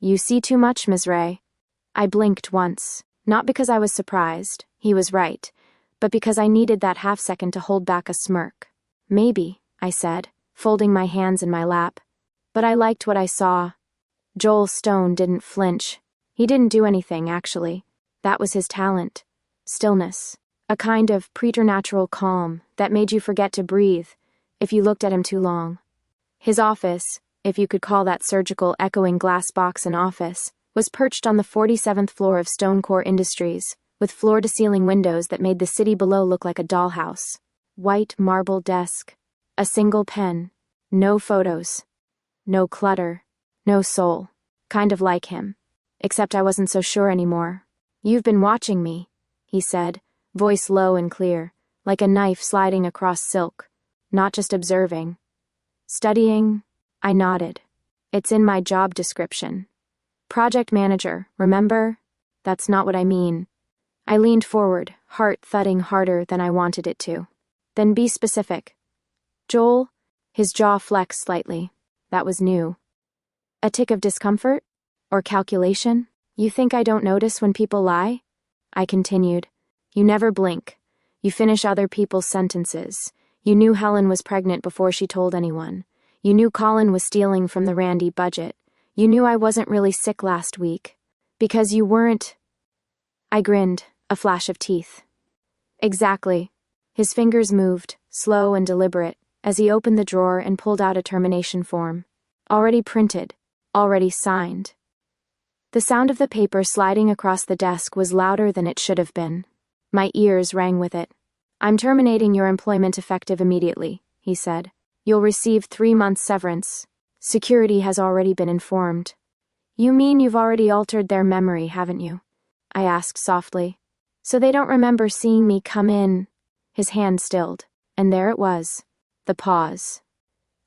You see too much, Ms. Ray. I blinked once, not because I was surprised, he was right, but because I needed that half-second to hold back a smirk. Maybe, I said, folding my hands in my lap. But I liked what I saw. Joel Stone didn't flinch. He didn't do anything, actually. That was his talent. Stillness. A kind of preternatural calm that made you forget to breathe if you looked at him too long. His office, if you could call that surgical echoing glass box an office, was perched on the 47th floor of Stonecore Industries, with floor-to-ceiling windows that made the city below look like a dollhouse. White marble desk. A single pen. No photos. No clutter. No soul. Kind of like him. Except I wasn't so sure anymore. You've been watching me, he said, voice low and clear, like a knife sliding across silk. Not just observing. Studying? I nodded. It's in my job description. Project manager, remember? That's not what I mean. I leaned forward, heart thudding harder than I wanted it to. Then be specific. Joel? His jaw flexed slightly. That was new. A tick of discomfort? Or calculation? You think I don't notice when people lie? I continued. You never blink. You finish other people's sentences. You knew Helen was pregnant before she told anyone. You knew Colin was stealing from the Randy budget. You knew I wasn't really sick last week. Because you weren't. I grinned, a flash of teeth. Exactly. His fingers moved, slow and deliberate, as he opened the drawer and pulled out a termination form. Already printed. Already signed. The sound of the paper sliding across the desk was louder than it should have been. My ears rang with it. I'm terminating your employment effective immediately, he said. You'll receive 3 months severance. Security has already been informed. You mean you've already altered their memory, haven't you? I asked softly. So they don't remember seeing me come in. His hand stilled, and there it was. The pause.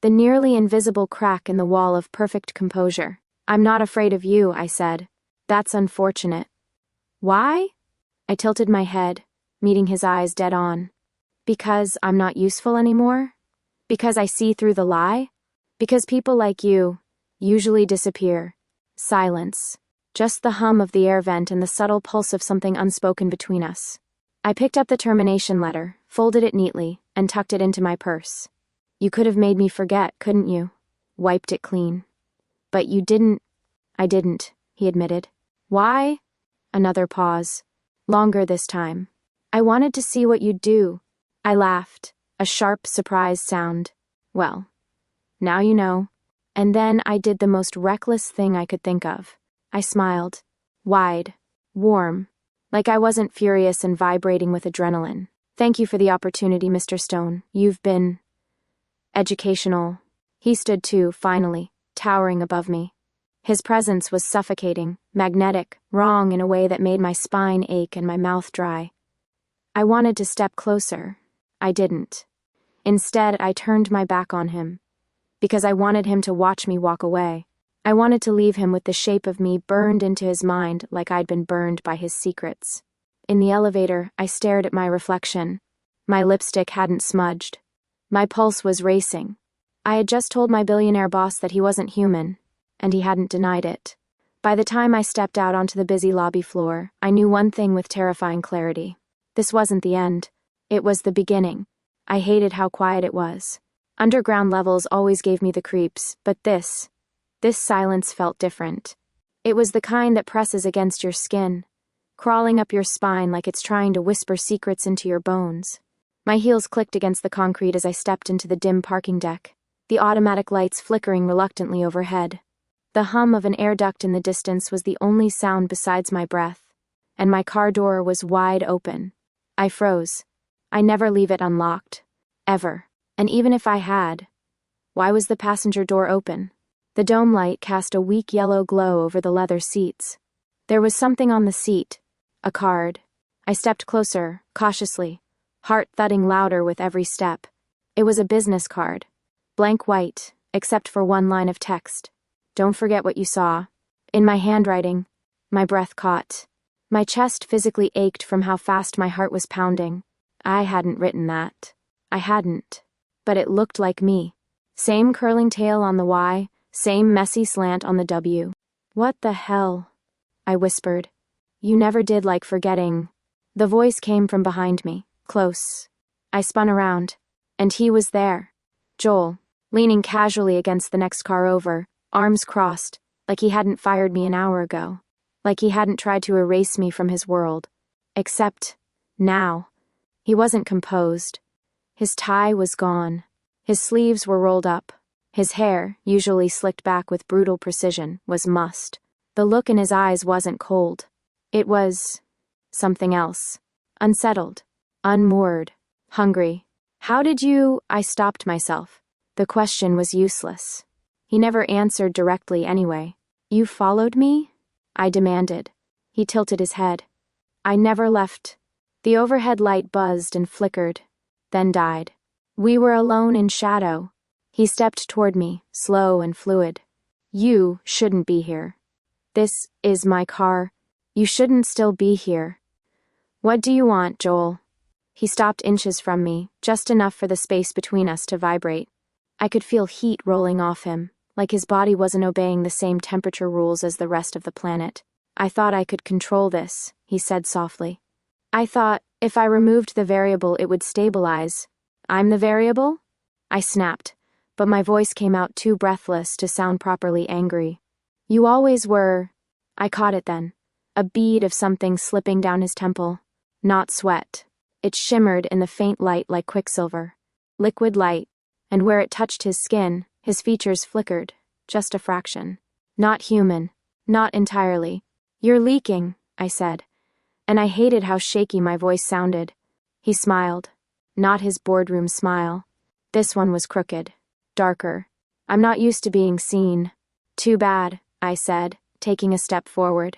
The nearly invisible crack in the wall of perfect composure. I'm not afraid of you, I said. That's unfortunate. Why? I tilted my head, meeting his eyes dead on. Because I'm not useful anymore? Because I see through the lie? Because people like you usually disappear. Silence. Just the hum of the air vent and the subtle pulse of something unspoken between us. I picked up the termination letter, folded it neatly, and tucked it into my purse. You could have made me forget, couldn't you? Wiped it clean. But you didn't. I didn't, he admitted. Why? Another pause. Longer this time. I wanted to see what you'd do. I laughed, a sharp, surprised sound. Well, now you know. And then I did the most reckless thing I could think of. I smiled. Wide. Warm. Like I wasn't furious and vibrating with adrenaline. Thank you for the opportunity, Mr. Stone. You've been educational. He stood too, finally, towering above me. His presence was suffocating, magnetic, wrong in a way that made my spine ache and my mouth dry. I wanted to step closer. I didn't. Instead, I turned my back on him. Because I wanted him to watch me walk away. I wanted to leave him with the shape of me burned into his mind like I'd been burned by his secrets. In the elevator, I stared at my reflection. My lipstick hadn't smudged. My pulse was racing. I had just told my billionaire boss that he wasn't human, and he hadn't denied it. By the time I stepped out onto the busy lobby floor, I knew one thing with terrifying clarity. This wasn't the end. It was the beginning. I hated how quiet it was. Underground levels always gave me the creeps, but this silence felt different. It was the kind that presses against your skin, crawling up your spine like it's trying to whisper secrets into your bones. My heels clicked against the concrete as I stepped into the dim parking deck, the automatic lights flickering reluctantly overhead. The hum of an air duct in the distance was the only sound besides my breath, and my car door was wide open. I froze. I never leave it unlocked. Ever. And even if I had, why was the passenger door open? The dome light cast a weak yellow glow over the leather seats. There was something on the seat. A card. I stepped closer, cautiously, heart thudding louder with every step. It was a business card. Blank white, except for one line of text. Don't forget what you saw. In my handwriting, my breath caught. My chest physically ached from how fast my heart was pounding. I hadn't written that. I hadn't. But it looked like me. Same curling tail on the Y, same messy slant on the W. What the hell? I whispered. You never did like forgetting. The voice came from behind me, close. I spun around, and he was there. Joel, leaning casually against the next car over, arms crossed, like he hadn't fired me an hour ago. Like he hadn't tried to erase me from his world. Except, now, he wasn't composed. His tie was gone. His sleeves were rolled up. His hair, usually slicked back with brutal precision, was mussed. The look in his eyes wasn't cold. It was something else. Unsettled. Unmoored. Hungry. How did you... I stopped myself. The question was useless. He never answered directly anyway. You followed me? I demanded. He tilted his head. I never left. The overhead light buzzed and flickered, then died. We were alone in shadow. He stepped toward me, slow and fluid. You shouldn't be here. This is my car. You shouldn't still be here. What do you want, Joel? He stopped inches from me, just enough for the space between us to vibrate. I could feel heat rolling off him, like his body wasn't obeying the same temperature rules as the rest of the planet. I thought I could control this, he said softly. I thought, if I removed the variable it would stabilize. I'm the variable? I snapped, but my voice came out too breathless to sound properly angry. You always were. I caught it then. A bead of something slipping down his temple. Not sweat. It shimmered in the faint light like quicksilver. Liquid light, and where it touched his skin, his features flickered, just a fraction. Not human. Not entirely. You're leaking, I said, and I hated how shaky my voice sounded. He smiled. Not his boardroom smile. This one was crooked. Darker. I'm not used to being seen. Too bad, I said, taking a step forward.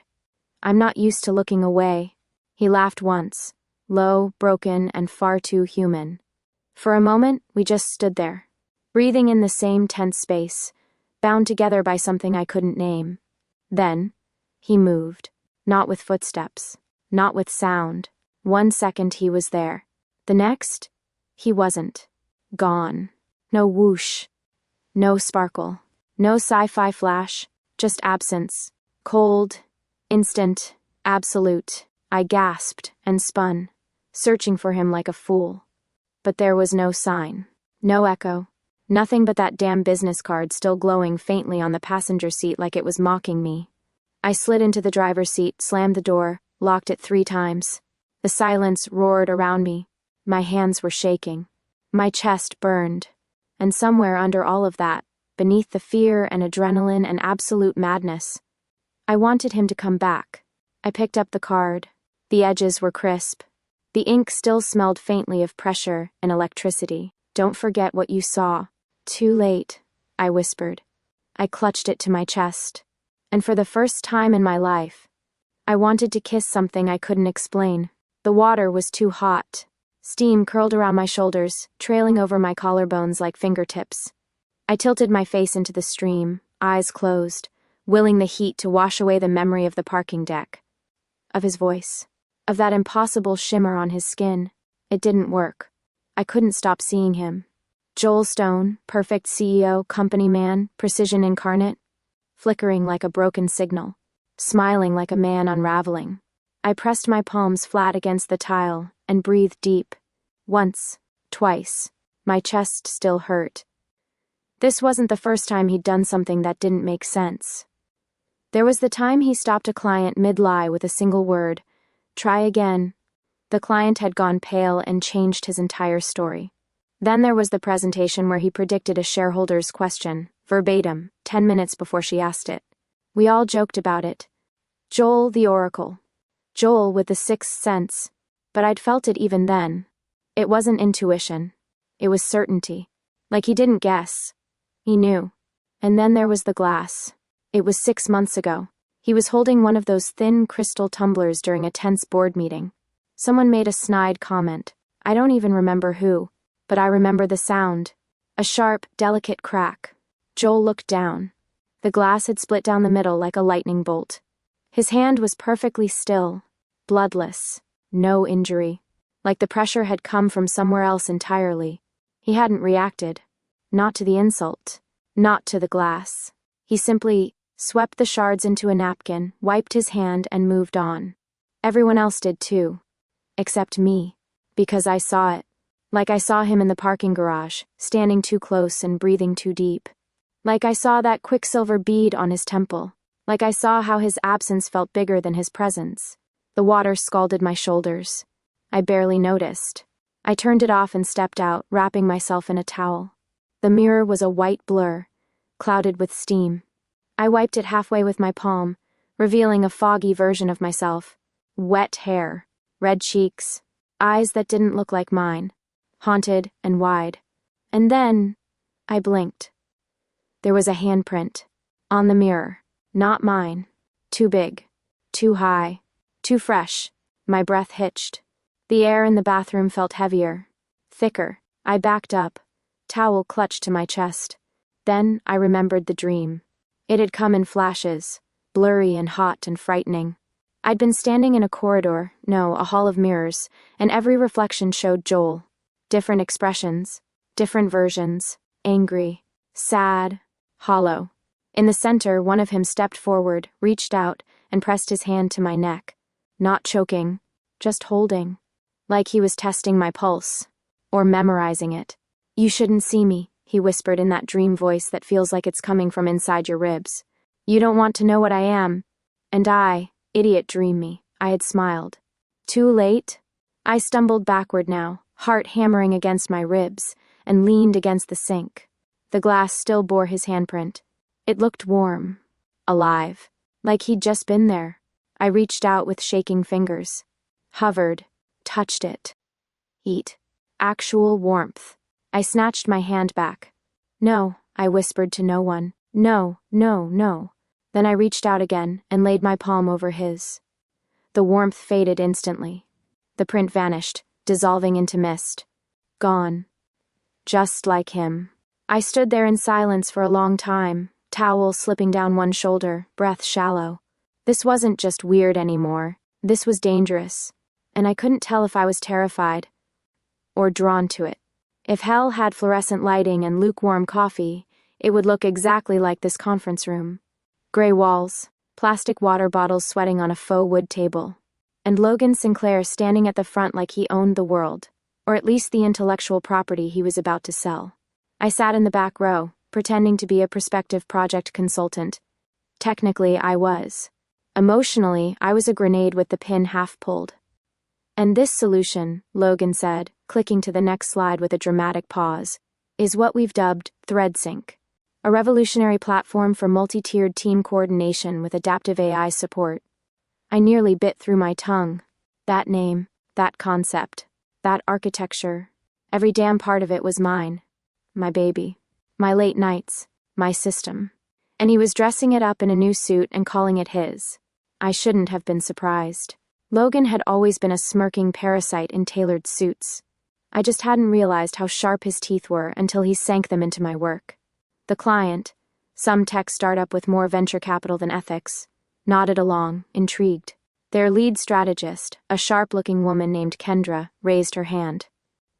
I'm not used to looking away. He laughed once, low, broken, and far too human. For a moment, we just stood there, breathing in the same tense space, bound together by something I couldn't name. Then, he moved. Not with footsteps. Not with sound. 1 second he was there. The next, he wasn't. Gone. No whoosh. No sparkle. No sci-fi flash. Just absence. Cold. Instant. Absolute. I gasped and spun, searching for him like a fool. But there was no sign. No echo. Nothing but that damn business card still glowing faintly on the passenger seat like it was mocking me. I slid into the driver's seat, slammed the door, locked it 3 times. The silence roared around me. My hands were shaking. My chest burned. And somewhere under all of that, beneath the fear and adrenaline and absolute madness, I wanted him to come back. I picked up the card. The edges were crisp. The ink still smelled faintly of pressure and electricity. Don't forget what you saw. Too late, I whispered. I clutched it to my chest. And for the first time in my life, I wanted to kiss something I couldn't explain. The water was too hot. Steam curled around my shoulders, trailing over my collarbones like fingertips. I tilted my face into the stream, eyes closed, willing the heat to wash away the memory of the parking deck. Of his voice. Of that impossible shimmer on his skin. It didn't work. I couldn't stop seeing him. Joel Stone, perfect CEO, company man, precision incarnate. Flickering like a broken signal. Smiling like a man unraveling. I pressed my palms flat against the tile and breathed deep. Once, twice. My chest still hurt. This wasn't the first time he'd done something that didn't make sense. There was the time he stopped a client mid-lie with a single word. Try again. The client had gone pale and changed his entire story. Then there was the presentation where he predicted a shareholder's question, verbatim, 10 minutes before she asked it. We all joked about it. Joel the Oracle. Joel with the 6th sense. But I'd felt it even then. It wasn't intuition. It was certainty. Like he didn't guess. He knew. And then there was the glass. It was 6 months ago. He was holding one of those thin crystal tumblers during a tense board meeting. Someone made a snide comment. I don't even remember who, but I remember the sound. A sharp, delicate crack. Joel looked down. The glass had split down the middle like a lightning bolt. His hand was perfectly still, bloodless, no injury. Like the pressure had come from somewhere else entirely. He hadn't reacted. Not to the insult. Not to the glass. He simply swept the shards into a napkin, wiped his hand, and moved on. Everyone else did too. Except me. Because I saw it. Like I saw him in the parking garage, standing too close and breathing too deep. Like I saw that quicksilver bead on his temple. Like I saw how his absence felt bigger than his presence. The water scalded my shoulders. I barely noticed. I turned it off and stepped out, wrapping myself in a towel. The mirror was a white blur, clouded with steam. I wiped it halfway with my palm, revealing a foggy version of myself. Wet hair, red cheeks, eyes that didn't look like mine, haunted and wide. And then, I blinked. There was a handprint. On the mirror. Not mine. Too big. Too high. Too fresh. My breath hitched. The air in the bathroom felt heavier. Thicker. I backed up. Towel clutched to my chest. Then I remembered the dream. It had come in flashes. Blurry and hot and frightening. I'd been standing in a corridor, no, a hall of mirrors, and every reflection showed Joel. Different expressions. Different versions. Angry. Sad. Hollow. In the center, one of him stepped forward, reached out, and pressed his hand to my neck. Not choking, just holding. Like he was testing my pulse. Or memorizing it. "You shouldn't see me," he whispered in that dream voice that feels like it's coming from inside your ribs. "You don't want to know what I am." And I, idiot dream me, I had smiled. Too late? I stumbled backward now, heart hammering against my ribs, and leaned against the sink. The glass still bore his handprint. It looked warm. Alive. Like he'd just been there. I reached out with shaking fingers. Hovered. Touched it. Heat. Actual warmth. I snatched my hand back. "No," I whispered to no one. "No, no, no." Then I reached out again and laid my palm over his. The warmth faded instantly. The print vanished, dissolving into mist. Gone. Just like him. I stood there in silence for a long time, towel slipping down one shoulder, breath shallow. This wasn't just weird anymore. This was dangerous. And I couldn't tell if I was terrified or drawn to it. If hell had fluorescent lighting and lukewarm coffee, it would look exactly like this conference room. Gray walls, plastic water bottles sweating on a faux wood table, and Logan Sinclair standing at the front like he owned the world, or at least the intellectual property he was about to sell. I sat in the back row, pretending to be a prospective project consultant. Technically, I was. Emotionally, I was a grenade with the pin half pulled. "And this solution," Logan said, clicking to the next slide with a dramatic pause, "is what we've dubbed ThreadSync, a revolutionary platform for multi-tiered team coordination with adaptive AI support." I nearly bit through my tongue. That name, that concept, that architecture, every damn part of it was mine. My baby. My late nights. My system. And he was dressing it up in a new suit and calling it his. I shouldn't have been surprised. Logan had always been a smirking parasite in tailored suits. I just hadn't realized how sharp his teeth were until he sank them into my work. The client, some tech startup with more venture capital than ethics, nodded along, intrigued. Their lead strategist, a sharp-looking woman named Kendra, raised her hand.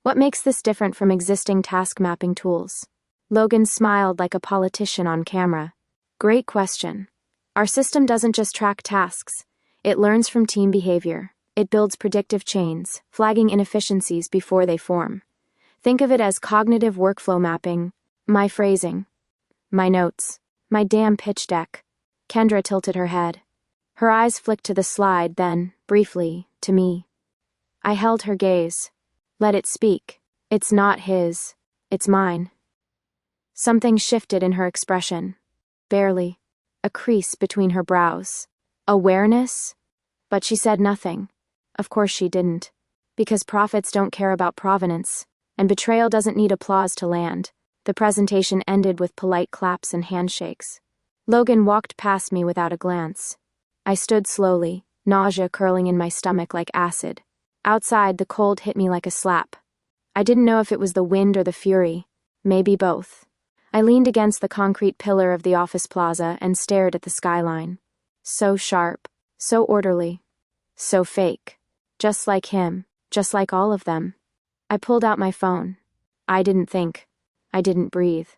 "What makes this different from existing task mapping tools?" Logan smiled like a politician on camera. "Great question. Our system doesn't just track tasks. It learns from team behavior. It builds predictive chains, flagging inefficiencies before they form. Think of it as cognitive workflow mapping. My phrasing. My notes. My damn pitch deck." Kendra tilted her head. Her eyes flicked to the slide, then, briefly, to me. I held her gaze. "Let it speak. It's not his. It's mine." Something shifted in her expression. Barely. A crease between her brows. Awareness? But she said nothing. Of course she didn't. Because prophets don't care about provenance, and betrayal doesn't need applause to land. The presentation ended with polite claps and handshakes. Logan walked past me without a glance. I stood slowly, nausea curling in my stomach like acid. Outside, the cold hit me like a slap. I didn't know if it was the wind or the fury. Maybe both. I leaned against the concrete pillar of the office plaza and stared at the skyline. So sharp, so orderly, so fake. Just like him, just like all of them. I pulled out my phone. I didn't think. I didn't breathe.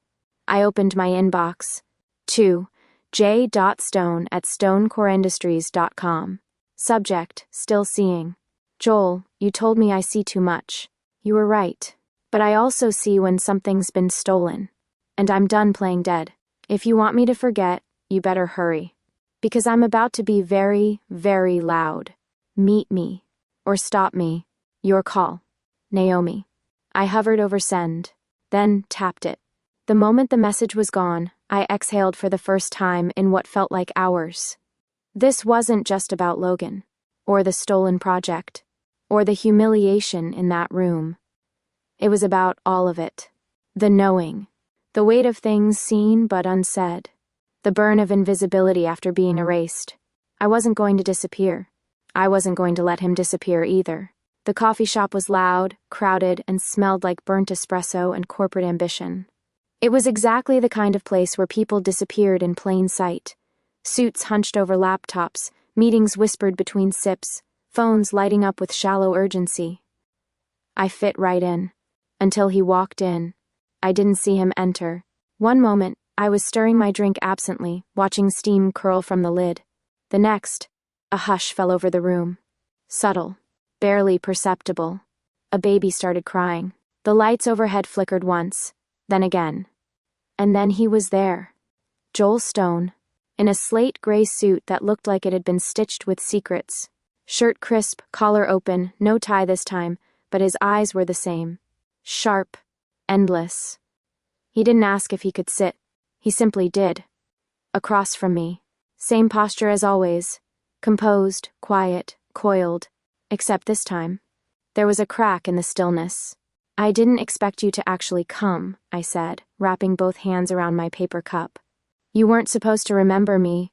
I opened my inbox. Two j.stone@stonecoreindustries.com. Subject, still seeing. Joel, you told me I see too much. You were right. But I also see when something's been stolen. And I'm done playing dead. If you want me to forget, you better hurry. Because I'm about to be very, very loud. Meet me. Or stop me. Your call. Naomi. I hovered over send, then tapped it. The moment the message was gone, I exhaled for the first time in what felt like hours. This wasn't just about Logan, or the stolen project, or the humiliation in that room. It was about all of it. The knowing, the weight of things seen but unsaid, the burn of invisibility after being erased. I wasn't going to disappear. I wasn't going to let him disappear either. The coffee shop was loud, crowded, and smelled like burnt espresso and corporate ambition. It was exactly the kind of place where people disappeared in plain sight. Suits hunched over laptops, meetings whispered between sips, phones lighting up with shallow urgency. I fit right in. Until he walked in. I didn't see him enter. One moment, I was stirring my drink absently, watching steam curl from the lid. The next, a hush fell over the room. Subtle. Barely perceptible. A baby started crying. The lights overhead flickered once, then again. And then he was there. Joel Stone, in a slate gray suit that looked like it had been stitched with secrets. Shirt crisp, collar open, no tie this time, but his eyes were the same. Sharp. Endless. He didn't ask if he could sit. He simply did. Across from me. Same posture as always. Composed, quiet, coiled. Except this time. There was a crack in the stillness. I didn't expect you to actually come, I said, wrapping both hands around my paper cup. You weren't supposed to remember me.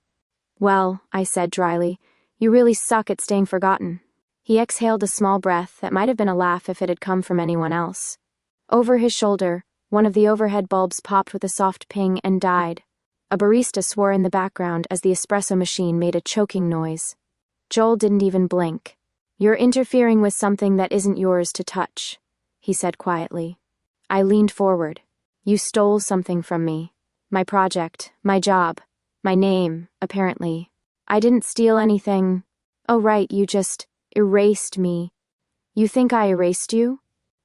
Well, I said dryly, you really suck at staying forgotten. He exhaled a small breath that might have been a laugh if it had come from anyone else. Over his shoulder, one of the overhead bulbs popped with a soft ping and died. A barista swore in the background as the espresso machine made a choking noise. Joel didn't even blink. You're interfering with something that isn't yours to touch, he said quietly. I leaned forward. You stole something from me. My project, my job, my name, apparently. I didn't steal anything. Oh right, you just erased me. You think I erased you?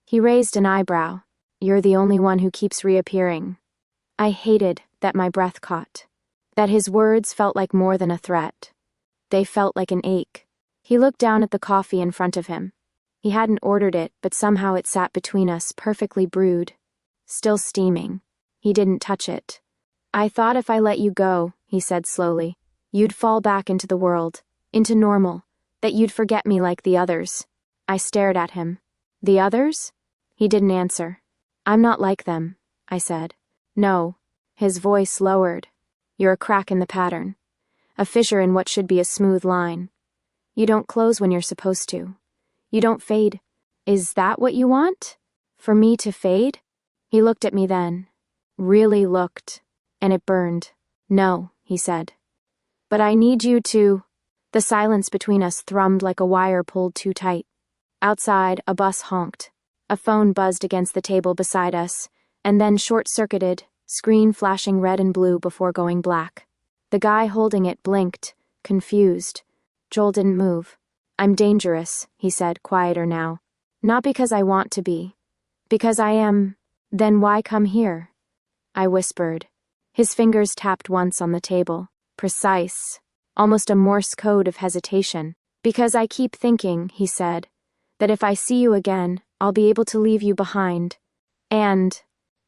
He raised an eyebrow. You're the only one who keeps reappearing. I hated that my breath caught. That his words felt like more than a threat. They felt like an ache. He looked down at the coffee in front of him. He hadn't ordered it, but somehow it sat between us, perfectly brewed. Still steaming. He didn't touch it. I thought if I let you go, he said slowly, you'd fall back into the world, into normal, that you'd forget me like the others. I stared at him. The others? He didn't answer. I'm not like them, I said. No. His voice lowered. You're a crack in the pattern. A fissure in what should be a smooth line. You don't close when you're supposed to. You don't fade. Is that what you want? For me to fade? He looked at me then. Really looked. And it burned. No, he said. But I need you to... The silence between us thrummed like a wire pulled too tight. Outside, a bus honked. A phone buzzed against the table beside us, and then short-circuited, screen flashing red and blue before going black. The guy holding it blinked, confused. Joel didn't move. I'm dangerous, he said, quieter now. Not because I want to be. Because I am. Then why come here? I whispered. His fingers tapped once on the table. Precise. Almost a Morse code of hesitation. Because I keep thinking, he said, that if I see you again, I'll be able to leave you behind. And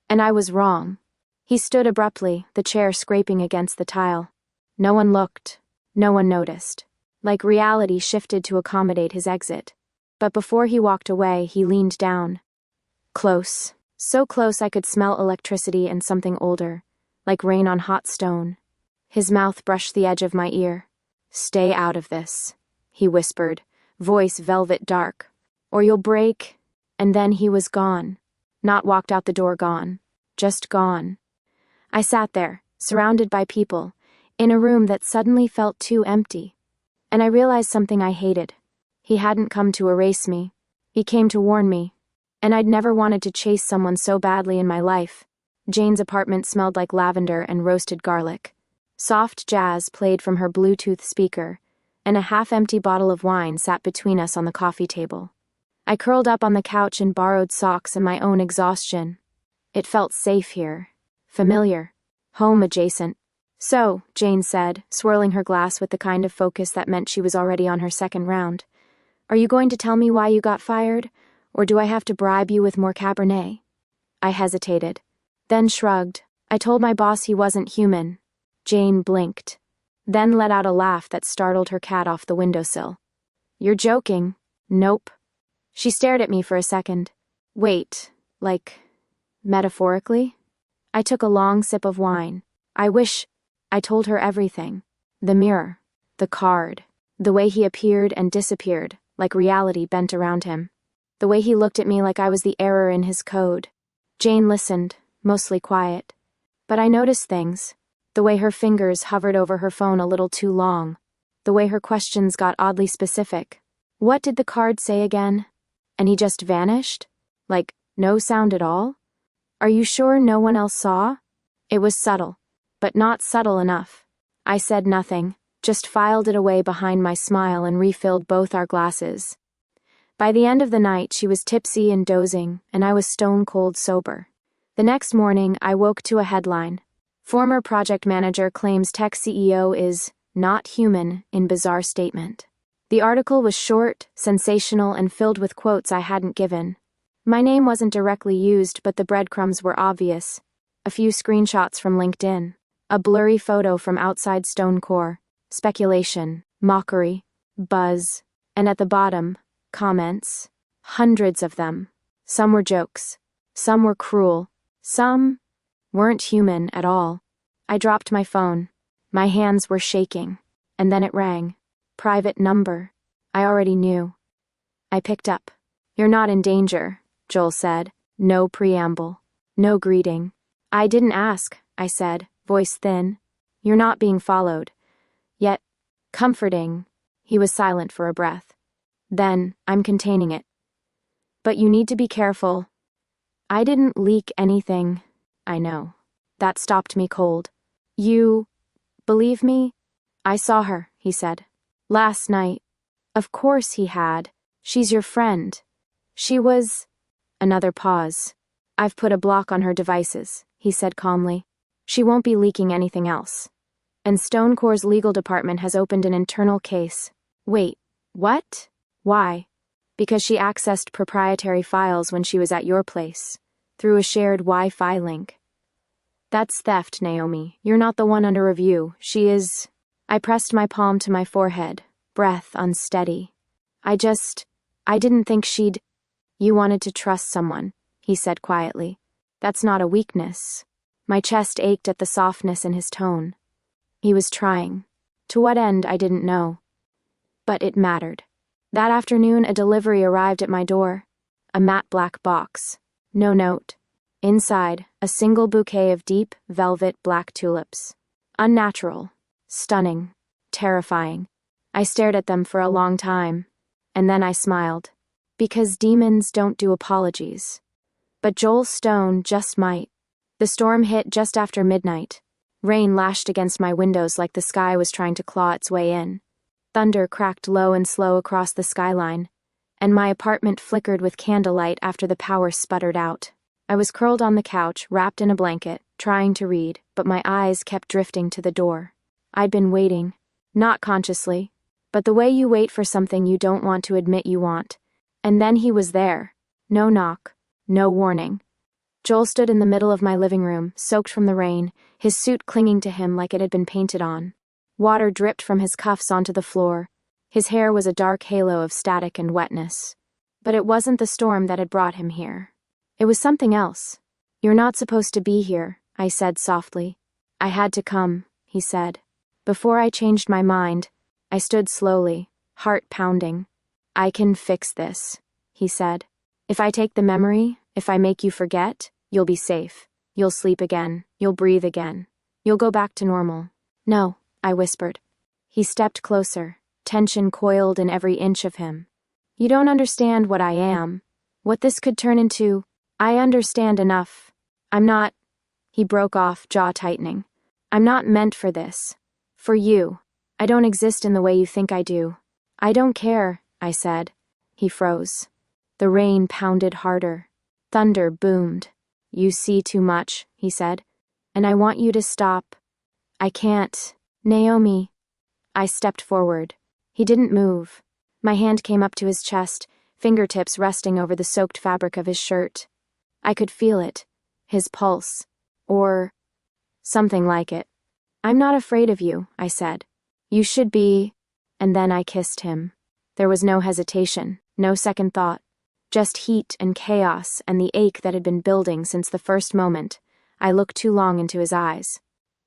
I was wrong. He stood abruptly, the chair scraping against the tile. No one looked. No one noticed. Like reality shifted to accommodate his exit. But before he walked away, he leaned down. Close. So close I could smell electricity and something older, like rain on hot stone. His mouth brushed the edge of my ear. Stay out of this, he whispered, voice velvet dark. Or you'll break. And then he was gone. Not walked out the door gone. Just gone. I sat there, surrounded by people, in a room that suddenly felt too empty. And I realized something I hated. He hadn't come to erase me. He came to warn me. And I'd never wanted to chase someone so badly in my life. Jane's apartment smelled like lavender and roasted garlic. Soft jazz played from her Bluetooth speaker, and a half-empty bottle of wine sat between us on the coffee table. I curled up on the couch in borrowed socks and my own exhaustion. It felt safe here. Familiar. Home adjacent. "So," Jane said, swirling her glass with the kind of focus that meant she was already on her second round, "are you going to tell me why you got fired, or do I have to bribe you with more Cabernet?" I hesitated, then shrugged. "I told my boss he wasn't human." Jane blinked, then let out a laugh that startled her cat off the windowsill. "You're joking." "Nope." She stared at me for a second. "Wait, like, metaphorically?" I took a long sip of wine. I told her everything. The mirror, the card, the way he appeared and disappeared, like reality bent around him. The way he looked at me like I was the error in his code. Jane listened, mostly quiet. But I noticed things. The way her fingers hovered over her phone a little too long. The way her questions got oddly specific. "What did the card say again?" And he just vanished? Like, no sound at all? "Are you sure no one else saw?" It was subtle, but not subtle enough. I said nothing, just filed it away behind my smile and refilled both our glasses. By the end of the night, she was tipsy and dozing, and I was stone-cold sober. The next morning, I woke to a headline. "Former project manager claims tech CEO is not human in bizarre statement." The article was short, sensational, and filled with quotes I hadn't given. My name wasn't directly used, but the breadcrumbs were obvious. A few screenshots from LinkedIn. A blurry photo from outside Stone Core. Speculation, mockery, buzz. And at the bottom, comments. Hundreds of them. Some were jokes. Some were cruel. Some weren't human at all. I dropped my phone. My hands were shaking. And then it rang. Private number. I already knew. I picked up. "You're not in danger," Joel said. No preamble. No greeting. "I didn't ask," I said, voice thin. "You're not being followed." Yet, comforting. He was silent for a breath. Then, "I'm containing it. But you need to be careful." I didn't leak anything. I know. That stopped me cold. "You believe me?" "I saw her," he said. "Last night." Of course he had. "She's your friend." "She was..." Another pause. "I've put a block on her devices," he said calmly. "She won't be leaking anything else. And Stone Core's legal department has opened an internal case." "Wait, what? Why?" "Because she accessed proprietary files when she was at your place, through a shared Wi-Fi link." "That's theft, Naomi. You're not the one under review. She is..." I pressed my palm to my forehead, breath unsteady. I didn't think she'd..." "You wanted to trust someone," he said quietly. "That's not a weakness." My chest ached at the softness in his tone. He was trying. To what end, I didn't know. But it mattered. That afternoon, a delivery arrived at my door. A matte black box. No note. Inside, a single bouquet of deep, velvet black tulips. Unnatural. Stunning. Terrifying. I stared at them for a long time. And then I smiled. Because demons don't do apologies. But Joel Stone just might. The storm hit just after midnight. Rain lashed against my windows like the sky was trying to claw its way in. Thunder cracked low and slow across the skyline, and my apartment flickered with candlelight after the power sputtered out. I was curled on the couch, wrapped in a blanket, trying to read, but my eyes kept drifting to the door. I'd been waiting. Not consciously, but the way you wait for something you don't want to admit you want. And then he was there. No knock. No warning. Joel stood in the middle of my living room, soaked from the rain, his suit clinging to him like it had been painted on. Water dripped from his cuffs onto the floor. His hair was a dark halo of static and wetness. But it wasn't the storm that had brought him here. It was something else. "You're not supposed to be here," I said softly. "I had to come," he said. Before I changed my mind, I stood slowly, heart pounding. "I can fix this," he said. "If I take the memory, if I make you forget, you'll be safe. You'll sleep again. You'll breathe again. You'll go back to normal." "No," I whispered. He stepped closer, tension coiled in every inch of him. "You don't understand what I am. What this could turn into. I understand enough. I'm not..." He broke off, jaw tightening. I'm not meant for this. For you. I don't exist in the way you think I do. I don't care, I said. He froze. The rain pounded harder. Thunder boomed. You see too much, he said. And I want you to stop. I can't. Naomi. I stepped forward. He didn't move. My hand came up to his chest, fingertips resting over the soaked fabric of his shirt. I could feel it. His pulse. Or something like it. I'm not afraid of you, I said. You should be. And then I kissed him. There was no hesitation, no second thought. Just heat and chaos and the ache that had been building since the first moment. I looked too long into his eyes.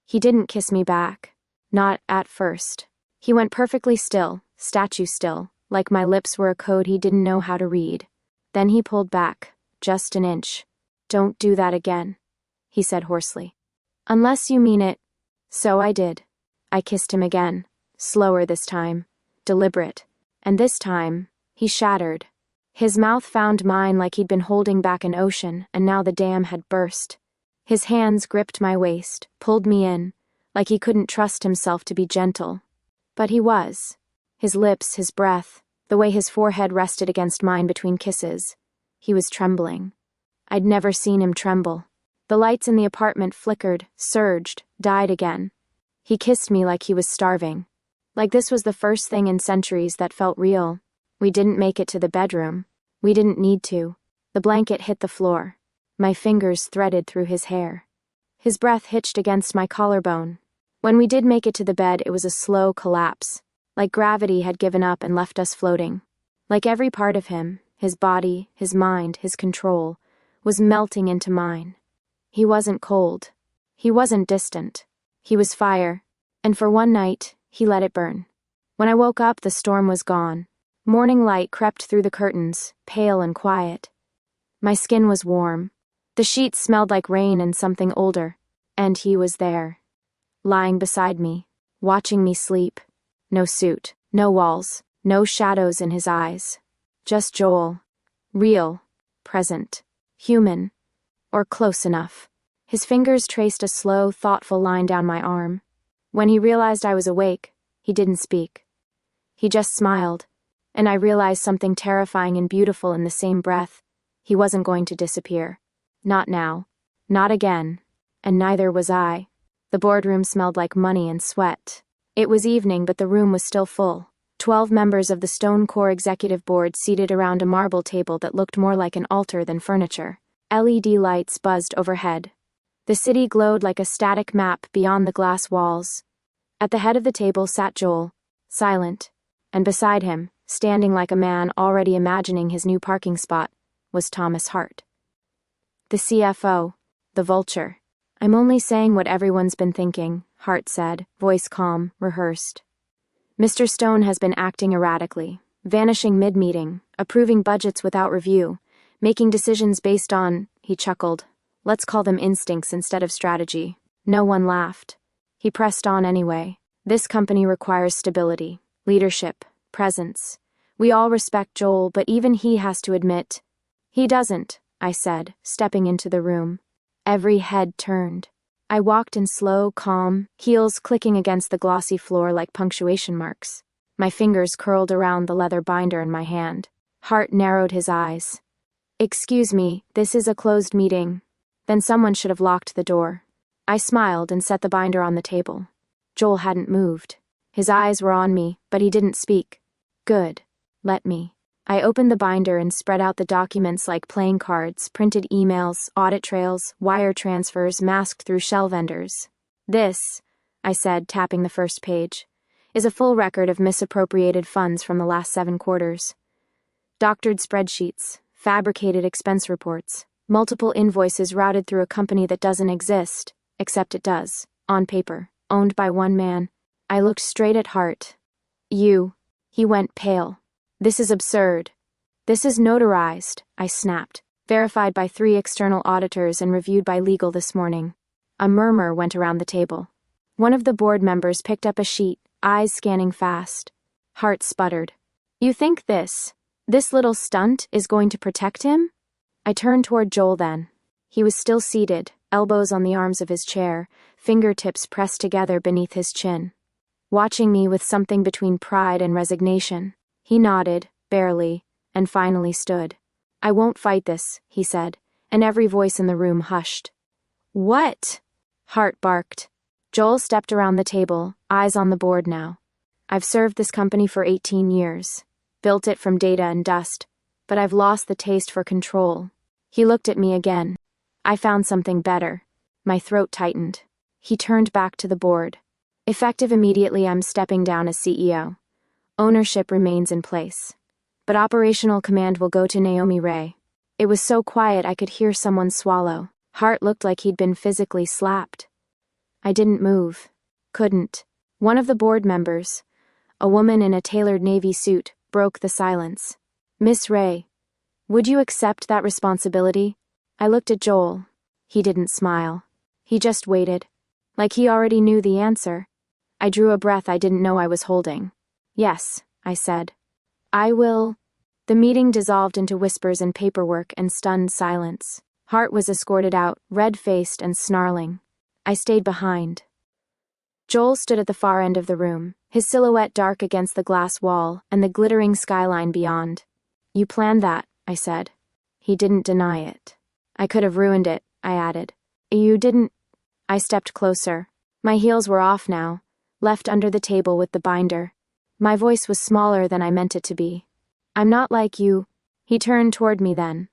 He didn't kiss me back. Not at first. He went perfectly still, statue still, like my lips were a code he didn't know how to read. Then he pulled back, just an inch. Don't do that again, he said hoarsely. Unless you mean it. So I did. I kissed him again, slower this time, deliberate. And this time, he shattered. His mouth found mine like he'd been holding back an ocean, and now the dam had burst. His hands gripped my waist, pulled me in, like he couldn't trust himself to be gentle. But he was. His lips, his breath, the way his forehead rested against mine between kisses. He was trembling. I'd never seen him tremble. The lights in the apartment flickered, surged, died again. He kissed me like he was starving. Like this was the first thing in centuries that felt real. We didn't make it to the bedroom. We didn't need to. The blanket hit the floor. My fingers threaded through his hair. His breath hitched against my collarbone. When we did make it to the bed, it was a slow collapse. Like gravity had given up and left us floating. Like every part of him, his body, his mind, his control, was melting into mine. He wasn't cold. He wasn't distant. He was fire. And for one night, he let it burn. When I woke up, the storm was gone. Morning light crept through the curtains, pale and quiet. My skin was warm. The sheets smelled like rain and something older. And he was there. Lying beside me, watching me sleep. No suit, no walls, no shadows in his eyes. Just Joel. Real, present, human, or close enough. His fingers traced a slow, thoughtful line down my arm. When he realized I was awake, he didn't speak. He just smiled, and I realized something terrifying and beautiful in the same breath. He wasn't going to disappear. Not now. Not again. And neither was I. The boardroom smelled like money and sweat. It was evening, but the room was still full. 12 members of the Stone Core Executive Board seated around a marble table that looked more like an altar than furniture. LED lights buzzed overhead. The city glowed like a static map beyond the glass walls. At the head of the table sat Joel, silent, and beside him, standing like a man already imagining his new parking spot, was Thomas Hart. The CFO, the vulture. I'm only saying what everyone's been thinking, Hart said, voice calm, rehearsed. Mr. Stone has been acting erratically, vanishing mid-meeting, approving budgets without review, making decisions based on, he chuckled, let's call them instincts instead of strategy. No one laughed. He pressed on anyway. This company requires stability, leadership, presence. We all respect Joel, but even he has to admit. He doesn't, I said, stepping into the room. Every head turned. I walked in slow, calm, heels clicking against the glossy floor like punctuation marks. My fingers curled around the leather binder in my hand. Hart narrowed his eyes. Excuse me, this is a closed meeting. Then someone should have locked the door. I smiled and set the binder on the table. Joel hadn't moved. His eyes were on me, but he didn't speak. Good. Let me. I opened the binder and spread out the documents like playing cards, printed emails, audit trails, wire transfers masked through shell vendors. This, I said, tapping the first page, is a full record of misappropriated funds from the last 7 quarters. Doctored spreadsheets, fabricated expense reports, multiple invoices routed through a company that doesn't exist, except it does, on paper, owned by one man. I looked straight at Hart. You. He went pale. This is absurd. This is notarized, I snapped, verified by 3 external auditors and reviewed by legal this morning. A murmur went around the table. One of the board members picked up a sheet, eyes scanning fast. Hart sputtered. You think this little stunt is going to protect him? I turned toward Joel then. He was still seated, elbows on the arms of his chair, fingertips pressed together beneath his chin. Watching me with something between pride and resignation, he nodded, barely, and finally stood. "I won't fight this," he said, and every voice in the room hushed. "What?" Hart barked. Joel stepped around the table, eyes on the board now. "I've served this company for 18 years, built it from data and dust, but I've lost the taste for control." He looked at me again. "I found something better." My throat tightened. He turned back to the board. "Effective immediately, I'm stepping down as CEO. Ownership remains in place, but operational command will go to Naomi Ray." It was so quiet I could hear someone swallow. Hart looked like he'd been physically slapped. I didn't move. Couldn't. One of the board members, a woman in a tailored navy suit, broke the silence. "Miss Ray, would you accept that responsibility?" I looked at Joel. He didn't smile. He just waited, like he already knew the answer. I drew a breath I didn't know I was holding. "Yes," I said. "I will." The meeting dissolved into whispers and paperwork and stunned silence. Hart was escorted out, red-faced and snarling. I stayed behind. Joel stood at the far end of the room, his silhouette dark against the glass wall and the glittering skyline beyond. "You planned that," I said. He didn't deny it. "I could have ruined it," I added. "You didn't." I stepped closer. My heels were off now, left under the table with the binder. My voice was smaller than I meant it to be. "I'm not like you." He turned toward me then,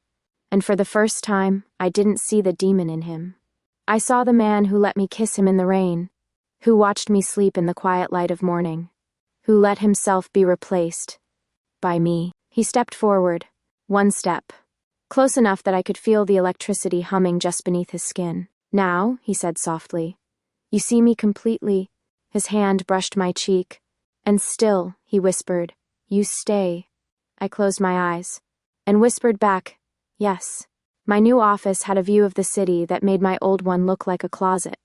and for the first time, I didn't see the demon in him. I saw the man who let me kiss him in the rain, who watched me sleep in the quiet light of morning, who let himself be replaced by me. He stepped forward, one step, close enough that I could feel the electricity humming just beneath his skin. "Now," he said softly, "you see me completely." His hand brushed my cheek. "And still," he whispered, "you stay." I closed my eyes and whispered back, "Yes." My new office had a view of the city that made my old one look like a closet.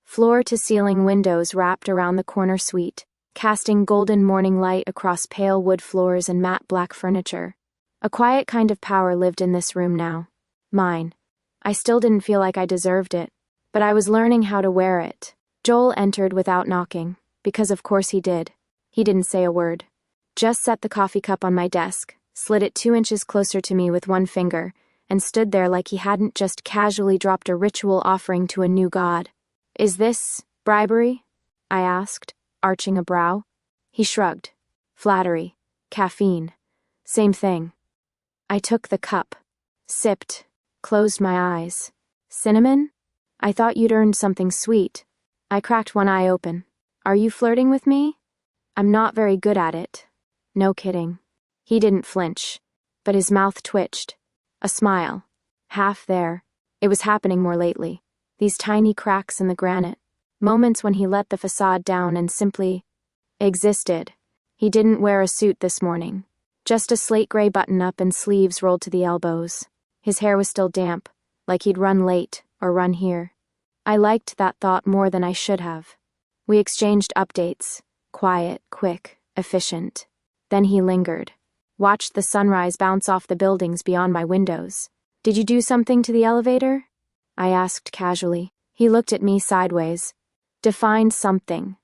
Floor-to-ceiling windows wrapped around the corner suite, casting golden morning light across pale wood floors and matte black furniture. A quiet kind of power lived in this room now. Mine. I still didn't feel like I deserved it, but I was learning how to wear it. Joel entered without knocking, because of course he did. He didn't say a word. Just set the coffee cup on my desk, slid it 2 inches closer to me with one finger, and stood there like he hadn't just casually dropped a ritual offering to a new god. "Is this bribery?" I asked, arching a brow. He shrugged. "Flattery. Caffeine. Same thing." I took the cup, sipped, closed my eyes. "Cinnamon? I thought you'd earned something sweet." I cracked one eye open. "Are you flirting with me?" "I'm not very good at it." "No kidding." He didn't flinch, but his mouth twitched. A smile. Half there. It was happening more lately. These tiny cracks in the granite. Moments when he let the facade down and simply existed. He didn't wear a suit this morning. Just a slate gray button-up and sleeves rolled to the elbows. His hair was still damp, like he'd run late or run here. I liked that thought more than I should have. We exchanged updates. Quiet, quick, efficient. Then he lingered. Watched the sunrise bounce off the buildings beyond my windows. "Did you do something to the elevator?" I asked casually. He looked at me sideways. "Defined something."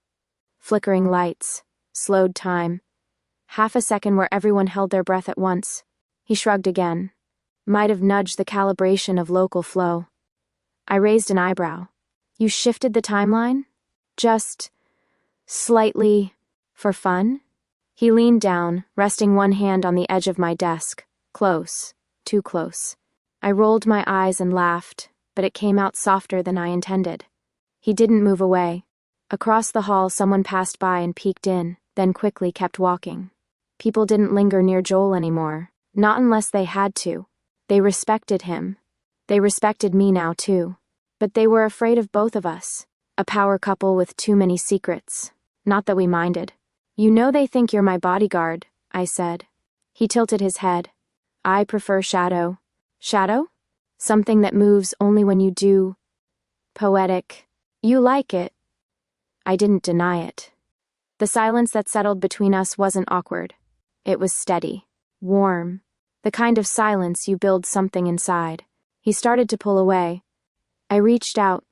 Flickering lights. Slowed time. Half a second where everyone held their breath at once. He shrugged again. Might have nudged the calibration of local flow. I raised an eyebrow. "You shifted the timeline?" "Just slightly. For fun?" He leaned down, resting one hand on the edge of my desk. Close. Too close. I rolled my eyes and laughed, but it came out softer than I intended. He didn't move away. Across the hall, someone passed by and peeked in, then quickly kept walking. People didn't linger near Joel anymore, not unless they had to. They respected him. They respected me now, too. But they were afraid of both of us. A power couple with too many secrets. Not that we minded. "You know they think you're my bodyguard," I said. He tilted his head. "I prefer shadow." "Shadow? Something that moves only when you do." "Poetic. You like it." I didn't deny it. The silence that settled between us wasn't awkward. It was steady. Warm. The kind of silence you build something inside. He started to pull away. I reached out.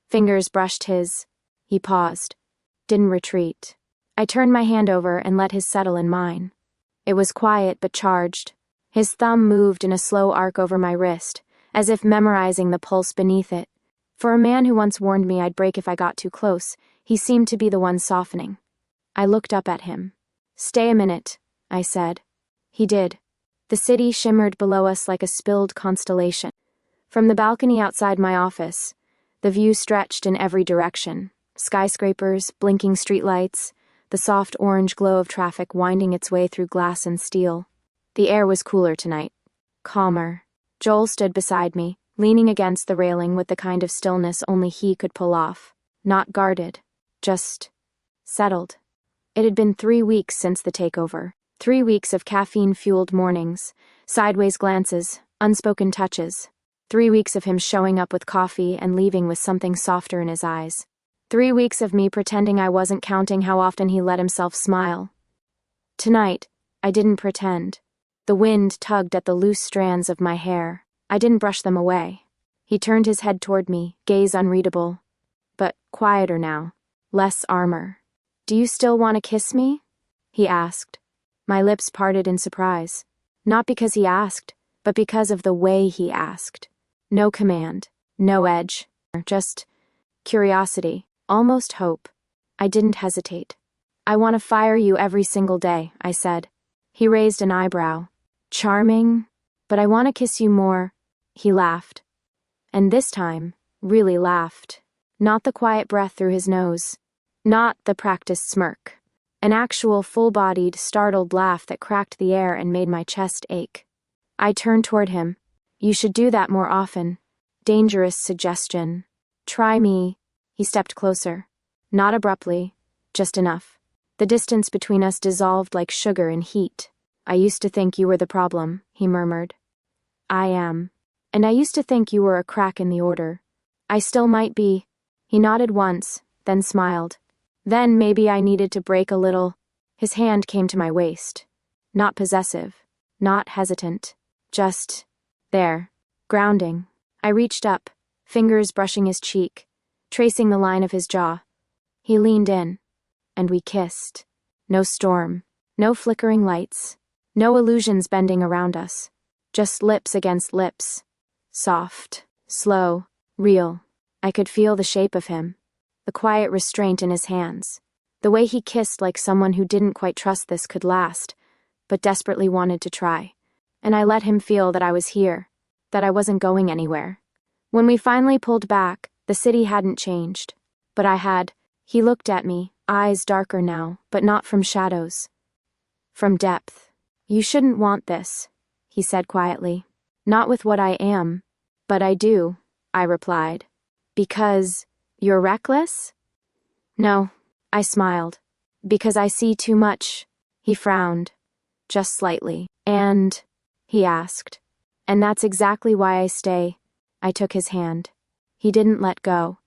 Fingers brushed his. He paused. Didn't retreat. I turned my hand over and let his settle in mine. It was quiet but charged. His thumb moved in a slow arc over my wrist, as if memorizing the pulse beneath it. For a man who once warned me I'd break if I got too close, he seemed to be the one softening. I looked up at him. "Stay a minute," I said. He did. The city shimmered below us like a spilled constellation. From the balcony outside my office, the view stretched in every direction. Skyscrapers, blinking streetlights, the soft orange glow of traffic winding its way through glass and steel. The air was cooler tonight. Calmer. Joel stood beside me, leaning against the railing with the kind of stillness only he could pull off. Not guarded. Just settled. It had been 3 weeks since the takeover. 3 weeks of caffeine-fueled mornings, sideways glances, unspoken touches. 3 weeks of him showing up with coffee and leaving with something softer in his eyes. 3 weeks of me pretending I wasn't counting how often he let himself smile. Tonight, I didn't pretend. The wind tugged at the loose strands of my hair. I didn't brush them away. He turned his head toward me, gaze unreadable. But quieter now. Less armor. "Do you still want to kiss me?" he asked. My lips parted in surprise. Not because he asked, but because of the way he asked. No command. No edge. Just curiosity. Almost hope. I didn't hesitate. "I want to fire you every single day," I said. He raised an eyebrow. "Charming, but I want to kiss you more." He laughed. And this time, really laughed. Not the quiet breath through his nose. Not the practiced smirk. An actual full-bodied, startled laugh that cracked the air and made my chest ache. I turned toward him. "You should do that more often." Dangerous suggestion. "Try me." He stepped closer. Not abruptly, just enough. The distance between us dissolved like sugar in heat. "I used to think you were the problem," he murmured. "I am. And I used to think you were a crack in the order. I still might be." He nodded once, then smiled. "Then maybe I needed to break a little." His hand came to my waist. Not possessive. Not hesitant. Just there. Grounding. I reached up, fingers brushing his cheek, tracing the line of his jaw. He leaned in, and we kissed. No storm. No flickering lights. No illusions bending around us. Just lips against lips. Soft. Slow. Real. I could feel the shape of him. The quiet restraint in his hands. The way he kissed like someone who didn't quite trust this could last, but desperately wanted to try. And I let him feel that I was here, that I wasn't going anywhere. When we finally pulled back, the city hadn't changed. But I had. He looked at me, eyes darker now, but not from shadows. From depth. "You shouldn't want this," he said quietly. "Not with what I am." "But I do," I replied. "Because you're reckless?" "No," I smiled. "Because I see too much." He frowned. Just slightly. "And?" he asked. "And that's exactly why I stay." I took his hand. He didn't let go.